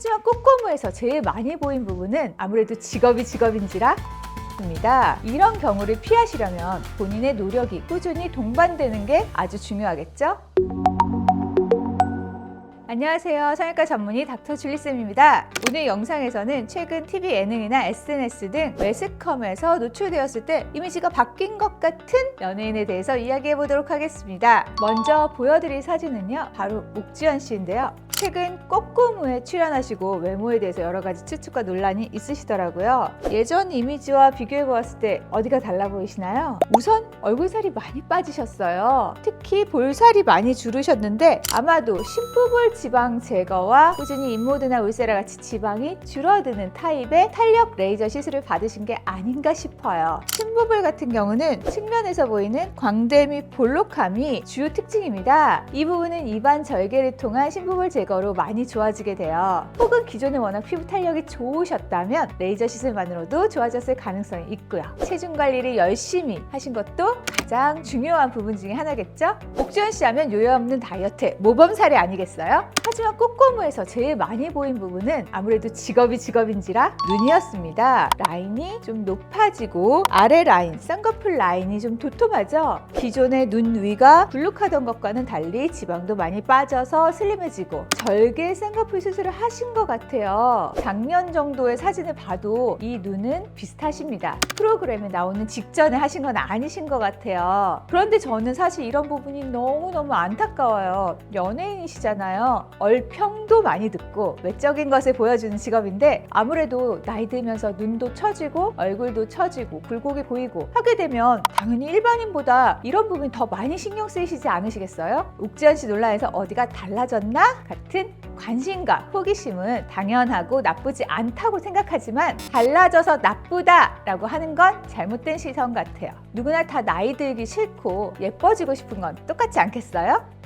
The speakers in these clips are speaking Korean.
하지만 꼬꼬무에서 제일 많이 보인 부분은 아무래도 직업인지라 입니다. 이런 경우를 피하시려면 본인의 노력이 꾸준히 동반되는 게 아주 중요하겠죠? 안녕하세요. 성형외과 전문의 닥터 줄리쌤입니다. 오늘 영상에서는 최근 TV 예능이나 SNS 등 매스컴에서 노출되었을 때 이미지가 바뀐 것 같은 연예인에 대해서 이야기해 보도록 하겠습니다. 먼저 보여드릴 사진은요, 바로 옥주현 씨인데요. 최근 꼬꼬무에 출연하시고 외모에 대해서 여러 가지 추측과 논란이 있으시더라고요. 예전 이미지와 비교해 보았을 때 어디가 달라 보이시나요? 우선 얼굴살이 많이 빠지셨어요. 특히 볼살이 많이 줄으셨는데 아마도 심부볼 지방 제거와 꾸준히 인모드나 울세라 같이 지방이 줄어드는 타입의 탄력 레이저 시술을 받으신 게 아닌가 싶어요. 심부볼 같은 경우는 측면에서 보이는 광대 및 볼록함이 주요 특징입니다. 이 부분은 입안 절개를 통한 심부볼 제거로 많이 좋아지게 돼요. 혹은 기존에 워낙 피부 탄력이 좋으셨다면 레이저 시술만으로도 좋아졌을 가능성이 있고요. 체중 관리를 열심히 하신 것도 가장 중요한 부분 중에 하나겠죠? 옥주현 씨 하면 요요 없는 다이어트, 모범 사례 아니겠어요? 하지만 꼬꼬무에서 제일 많이 보인 부분은 아무래도 직업인지라 눈이었습니다. 라인이 좀 높아지고 아래 라인, 쌍꺼풀 라인이 좀 도톰하죠? 기존의 눈 위가 불룩하던 것과는 달리 지방도 많이 빠져서 슬림해지고 절개 쌍꺼풀 수술을 하신 것 같아요. 작년 정도의 사진을 봐도 이 눈은 비슷하십니다. 프로그램에 나오는 직전에 하신 건 아니신 것 같아요. 그런데 저는 사실 이런 부분이 너무너무 안타까워요. 연예인이시잖아요. 얼평도 많이 듣고 외적인 것을 보여주는 직업인데 아무래도 나이 들면서 눈도 처지고 얼굴도 처지고 굴곡이 보이고 하게 되면 당연히 일반인보다 이런 부분이 더 많이 신경 쓰이시지 않으시겠어요? 옥주현 씨 논란에서 어디가 달라졌나? 같은 관심과 호기심은 당연하고 나쁘지 않다고 생각하지만 달라져서 나쁘다라고 하는 건 잘못된 시선 같아요. 누구나 다 나이 들기 싫고 예뻐지고 싶은 건 똑같지 않겠어요?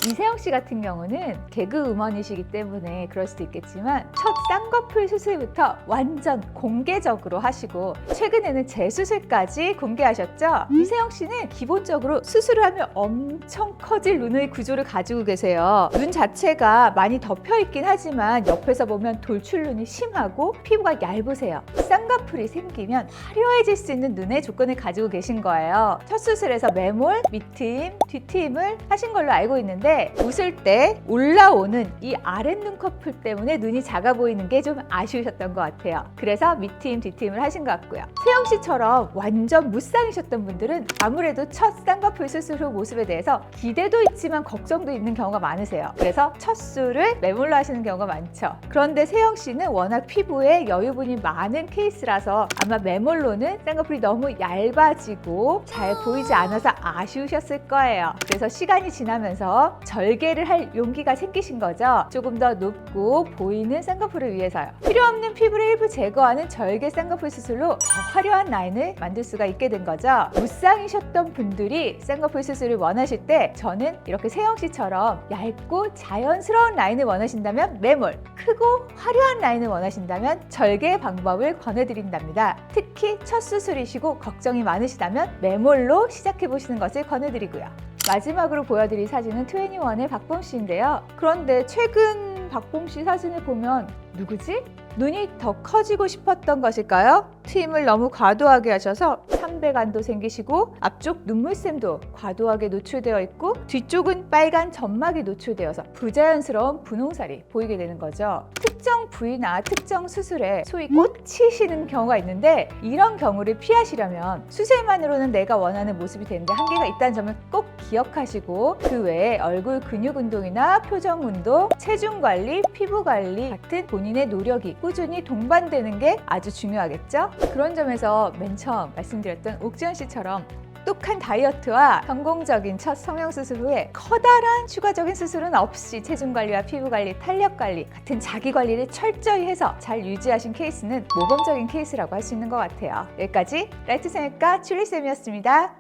이세영 씨 같은 경우는 개그우먼이시기 때문에 그럴 수도 있겠지만 첫 쌍꺼풀 수술부터 완전 공개적으로 하시고 최근에는 재수술까지 공개하셨죠? 이세영 씨는 기본적으로 수술을 하면 엄청 커질 눈의 구조를 가지고 계세요. 눈 자체가 많이 덮여 있긴 하지만 옆에서 보면 돌출눈이 심하고 피부가 얇으세요. 쌍꺼풀이 생기면 화려해질 수 있는 눈의 조건을 가지고 계신 거예요. 첫 수술에서 매몰, 밑트임, 뒤트임을 하신 걸로 알고 있는데 웃을 때 올라오는 이 아랫눈꺼풀 때문에 눈이 작아 보이는 게 좀 아쉬우셨던 것 같아요. 그래서 밑트임, 뒤트임을 하신 것 같고요. 세영 씨처럼 완전 무쌍이셨던 분들은 아무래도 첫 쌍꺼풀 수술 후 모습에 대해서 기대도 있지만 걱정도 있는 경우가 많으세요. 그래서 첫 술을 매몰로 하시는 경우가 많죠. 그런데 세영 씨는 워낙 피부에 여유분이 많은 케이스라서 아마 매몰로는 쌍꺼풀이 너무 얇아지고 잘 보이지 않아서 아쉬우셨을 거예요. 그래서 시간이 지나면서 절개를 할 용기가 생기신 거죠. 조금 더 높고 보이는 쌍꺼풀을 위해서요. 필요 없는 피부를 일부 제거하는 절개 쌍꺼풀 수술로 더 화려한 라인을 만들 수가 있게 된 거죠. 무쌍이셨던 분들이 쌍꺼풀 수술을 원하실 때 저는 이렇게 세영 씨처럼 얇고 자연스러운 라인을 원하신다면 매몰, 크고 화려한 라인을 원하신다면 절개 방법을 권해드린답니다. 특히 첫 수술이시고 걱정이 많으시다면 매몰로 시작해보시는 것을 권해드리고요. 마지막으로 보여드릴 사진은 21의 박범 씨인데요. 그런데 최근 박범 씨 사진을 보면 누구지? 눈이 더 커지고 싶었던 것일까요? 트임을 너무 과도하게 하셔서 삼배간도 생기시고 앞쪽 눈물샘도 과도하게 노출되어 있고 뒤쪽은 빨간 점막이 노출되어서 부자연스러운 분홍살이 보이게 되는 거죠. 특정 부위나 특정 수술에 소위 꽂히시는 경우가 있는데 이런 경우를 피하시려면 수술만으로는 내가 원하는 모습이 되는데 한계가 있다는 점을 꼭 기억하시고 그 외에 얼굴 근육 운동이나 표정 운동, 체중 관리, 피부 관리 같은 본인의 노력이 꾸준히 동반되는 게 아주 중요하겠죠? 그런 점에서 맨 처음 말씀드렸던 옥주현 씨처럼 똑똑한 다이어트와 성공적인 첫 성형수술 후에 커다란 추가적인 수술은 없이 체중 관리와 피부 관리, 탄력 관리 같은 자기 관리를 철저히 해서 잘 유지하신 케이스는 모범적인 케이스라고 할 수 있는 것 같아요. 여기까지 라이트 성형외과 줄리쌤이었습니다.